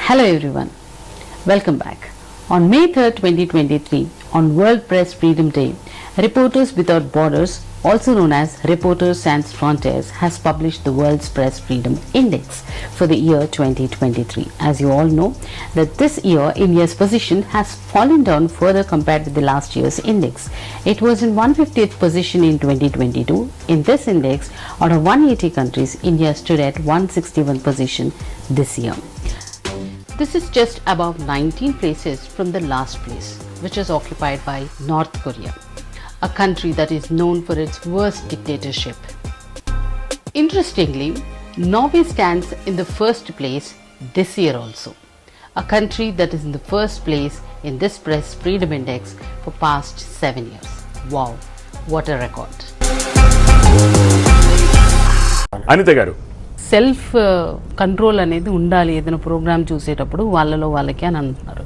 Hello everyone, welcome back. On May 3rd, 2023, on World Press Freedom Day, Reporters Without Borders, also known as Reporters Sans Frontiers, has published the World's Press Freedom Index for the year 2023. As you all know, that this year India's position has fallen down further compared with the last year's index. It was in 150th position in 2022. In this index, out of 180 countries, India stood at 161st position this year. This is just above 19 places from the last place, which is occupied by North Korea, a country that is known for its worst dictatorship. Interestingly, Norway stands in the first place this year also, a country that is in the first place in this Press Freedom Index for past 7 years. Wow, what a record. Anita garu, self control అనేది ఉండాలి ఏదైనా programme చూసేటప్పుడు వాళ్ళలో వాళ్ళకి అని అంటున్నారు.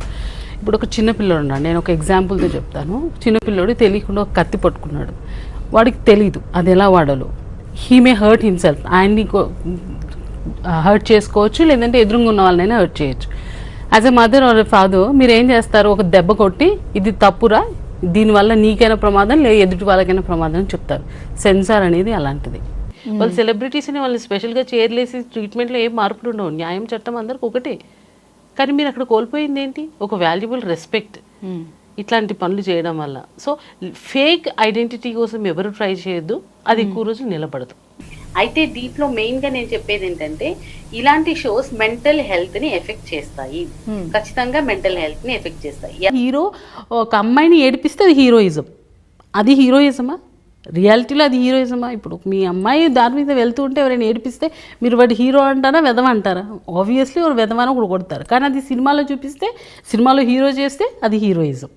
ఇప్పుడు ఒక చిన్నపిల్లడు ఉన్నాడు, నేను ఒక ఎగ్జాంపుల్తో చెప్తాను. చిన్నపిల్లడు తెలియకుండా ఒక కత్తి పట్టుకున్నాడు, వాడికి తెలీదు అది ఎలా వాడాలో. హీ మే హర్ట్ హిమ్సెల్ఫ్, ఆయన్ని హర్ట్ చేసుకోవచ్చు, లేదంటే ఎదురుగా ఉన్న వాళ్ళనైనా హర్ట్ చేయొచ్చు. As a mother are a father మీరు ఏం చేస్తారు, ఒక దెబ్బ కొట్టి ఇది తప్పురా, దీనివల్ల నీకైనా ప్రమాదం లేదు ఎదుటి వాళ్ళకైనా ప్రమాదం అని చెప్తారు. సెన్సార్ అనేది అలాంటిది. వాళ్ళు సెలబ్రిటీస్ని వాళ్ళు స్పెషల్గా చేర్లేసి ట్రీట్మెంట్లో ఏం మార్పులు ఉండవు, న్యాయం చట్టం అందరికి ఒకటే. కానీ మీరు అక్కడ కోల్పోయింది ఏంటి, ఒక వాల్యుబుల్ రెస్పెక్ట్ ఇట్లాంటి పనులు చేయడం వల్ల. సో ఫేక్ ఐడెంటిటీ కోసం ఎవరు ట్రై చేయొద్దు, అది ఎక్కువ రోజులు నిలబడదు. అయితే దీంట్లో మెయిన్గా నేను చెప్పేది ఏంటంటే, ఇలాంటి షోస్ మెంటల్ హెల్త్ని ఎఫెక్ట్ చేస్తాయి, ఖచ్చితంగా మెంటల్ హెల్త్ని ఎఫెక్ట్ చేస్తాయి. హీరో ఒక అమ్మాయిని ఏడిపిస్తే అది హీరోయిజం, అది హీరోయిజమా? రియాలిటీలో అది హీరోయిజమా? ఇప్పుడు మీ అమ్మాయి దాని మీద వెళ్తూ ఉంటే ఎవరైనా ఏడిపిస్తే మీరు వాడు హీరో అంటారా వెధవ అంటారా? ఆబ్వియస్లీ ఒక వెధవాన కూడా కొడతారు. కానీ అది సినిమాలో చూపిస్తే, సినిమాలో హీరో చేస్తే అది హీరోయిజం.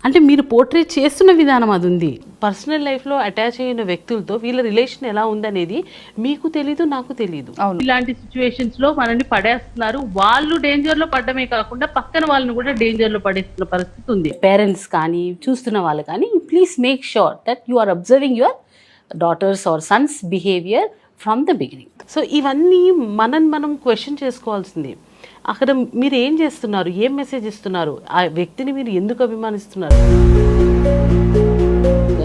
అంటే మీరు పోర్ట్రేట్ చేస్తున్న విధానం అది ఉంది. పర్సనల్ లైఫ్లో అటాచ్ అయిన వ్యక్తులతో వీళ్ళ రిలేషన్ ఎలా ఉందనేది మీకు తెలీదు, నాకు తెలీదు. ఇలాంటి సిచ్యువేషన్స్లో మనల్ని పడేస్తున్నారు. వాళ్ళు డేంజర్లో పడడమే కాకుండా పక్కన వాళ్ళని కూడా డేంజర్లో పడేస్తున్న పరిస్థితి ఉంది. పేరెంట్స్ కానీ చూస్తున్న వాళ్ళు కానీ please make sure that you are observing your daughters or sons behaviour from the beginning. So ఇవన్నీ మనం క్వశ్చన్ చేసుకోవాల్సింది. అక్కడ మీరు ఏం చేస్తున్నారు, ఏం మెసేజ్ ఇస్తున్నారు, ఆ వ్యక్తిని మీరు ఎందుకు అభిమానిస్తున్నారు?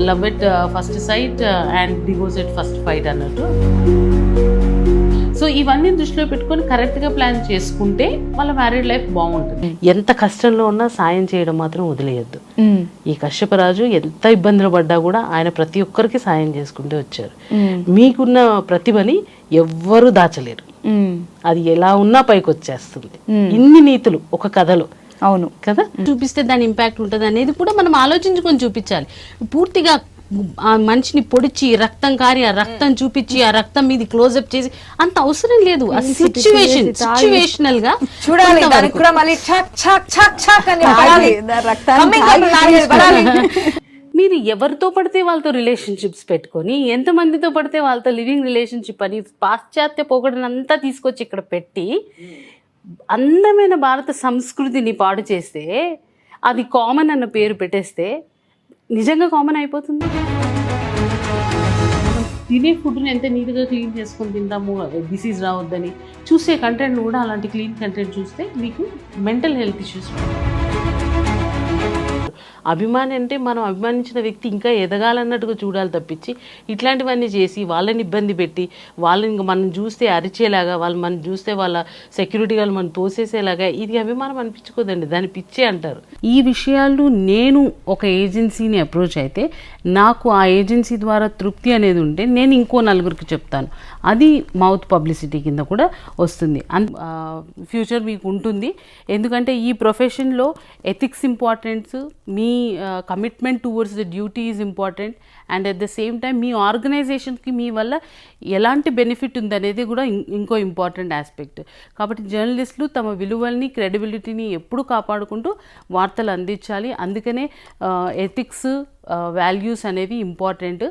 Love at first sight and divorce at first fight అన్నట్టు. సో ఇవన్నీ దృష్టిలో పెట్టుకొని కరెక్ట్గా ప్లాన్ చేసుకుంటే వాళ్ళ మ్యారీడ్ లైఫ్ బాగుంటుంది. ఎంత కష్టంలో ఉన్నా సాయం చేయడం మాత్రం వదిలేయద్దు. ఈ కశ్యపరాజు ఎంత ఇబ్బందులు పడ్డా కూడా ఆయన ప్రతి ఒక్కరికి సాయం చేసుకుంటూ వచ్చారు. మీకున్న ప్రతిభని ఎవ్వరూ దాచలేరు, అది ఎలా ఉన్నా పైకి వచ్చేస్తుంది. ఇన్ని నీతులు ఒక కథలో, అవును కదా, చూపిస్తే దాని ఇంపాక్ట్ ఉంటుంది అనేది కూడా మనం ఆలోచించుకొని చూపించాలి. పూర్తిగా ఆ మనిషిని పొడిచి రక్తం కారి ఆ రక్తం చూపించి ఆ రక్తం మీద క్లోజ్అప్ చేసి అంత అవసరం లేదు. ఆ సిచ్యువేషనల్ గా చూడాలి. మీరు ఎవరితో పడితే వాళ్ళతో రిలేషన్షిప్స్ పెట్టుకొని, ఎంతమందితో పడితే వాళ్ళతో లివింగ్ రిలేషన్షిప్ అని పాశ్చాత్య పోకడనంతా తీసుకొచ్చి ఇక్కడ పెట్టి అందమైన భారత సంస్కృతిని పాడు చేస్తే, అది కామన్ అన్న పేరు పెట్టేస్తే నిజంగా కామన్ అయిపోతుంది. తినే ఫుడ్ని ఎంత నీట్గా క్లీన్ చేసుకొని తింటాము, డిసీజ్ రావద్దని చూసే కంటెంట్ కూడా అలాంటి క్లీన్ కంటెంట్ చూస్తే మీకు మెంటల్ హెల్త్ ఇష్యూస్. అభిమాని అంటే మనం అభిమానించిన వ్యక్తి ఇంకా ఎదగాలన్నట్టుగా చూడాలి తప్పించి ఇట్లాంటివన్నీ చేసి వాళ్ళని ఇబ్బంది పెట్టి వాళ్ళని మనం చూస్తే అరిచేలాగా, వాళ్ళు మనం చూస్తే వాళ్ళ సెక్యూరిటీ వాళ్ళు మనం తోసేసేలాగా, ఇది అభిమానం అనిపించుకోదండి, దాన్ని పిచ్చే అంటారు. ఈ విషయాలు నేను ఒక ఏజెన్సీని అప్రోచ్ అయితే నాకు ఆ ఏజెన్సీ ద్వారా తృప్తి అనేది ఉంటే నేను ఇంకో నలుగురికి చెప్తాను, అది మౌత్ పబ్లిసిటీ కింద కూడా వస్తుంది. ఫ్యూచర్ మీకు ఉంటుంది. ఎందుకంటే ఈ ప్రొఫెషన్లో ఎథిక్స్ ఇంపార్టెన్స్, మీ commitment towards the duty is important, and at the same time మీ ఆర్గనైజేషన్కి మీ వల్ల ఎలాంటి బెనిఫిట్ ఉందనేది కూడా ఇంకో ఇంపార్టెంట్ ఆస్పెక్ట్. కాబట్టి జర్నలిస్టులు తమ విలువల్ని, క్రెడిబిలిటీని ఎప్పుడూ కాపాడుకుంటూ వార్తలు అందించాలి. అందుకనే ఎథిక్స్, వాల్యూస్ అనేవి ఇంపార్టెంట్.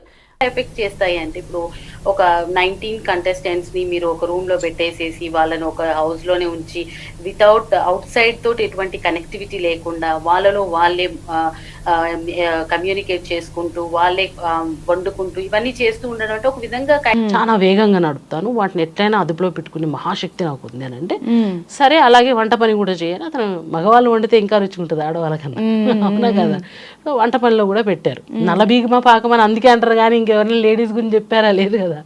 ఎఫెక్ట్ చేస్తాయి అంటే, ఇప్పుడు ఒక 19 కంటెస్టెంట్స్ని మీరు ఒక రూమ్లో పెట్టేసేసి వాళ్ళని ఒక హౌస్లోనే ఉంచి వితౌట్ అవుట్ సైడ్ తోటి ఎటువంటి కనెక్టివిటీ లేకుండా వాళ్ళలో వాళ్ళే కమ్యూనికేట్ చేసుకుంటూ వాళ్ళే వండుకుంటూ ఇవన్నీ చేస్తూ ఉండడం అంటే ఒక విధంగా చాలా వేగంగా నడుపుతాను, వాటిని ఎట్లయినా అదుపులో పెట్టుకునే మహాశక్తి నాకు ఉంది అని అంటే, సరే అలాగే వంట పని కూడా చేయాలి. అతను మగవాళ్ళు వండితే ఇంకా రుచి ఉంటుంది ఆడవాళ్ళకన్నా, అవునా కదా. సో వంట పనిలో కూడా పెట్టారు. నలబీగమా పాకమని అందుకే అంటారు కానీ ఇంకెవరైనా లేడీస్ గురించి చెప్పారా? లేదు కదా.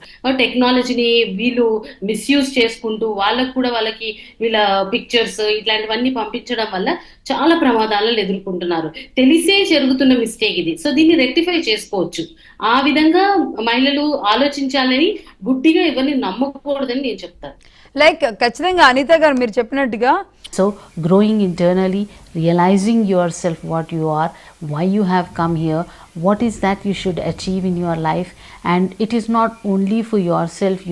టెక్నాలజీని వీళ్ళు మిస్యూజ్ చేసుకుంటూ వాళ్ళకి వీళ్ళ పిక్చర్స్ ఇట్లాంటివన్నీ పంపించడం వల్ల చాలా ప్రమాదాలను ఎదుర్కొంటున్నారు. తెలిసే జరుగుతున్న మిస్టేక్ ఇది. సో దీన్ని రెక్టిఫై చేసుకోవచ్చు. ఆ విధంగా మహిళలు ఆలోచించాలని, గుడ్డిగా ఎవరిని నమ్మకూడదని నేను చెప్తాను. లైక్ ఖచ్చితంగా అనిత గారు మీరు చెప్పినట్టుగా, so growing internally, realizing yourself, what you are, why you have come here, what is that you should achieve in your life, and it is not only for yourself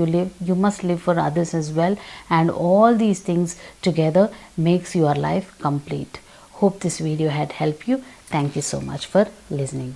you must live for others as well, and all these things together makes your life complete. Hope this video had helped you. Thank you so much for listening.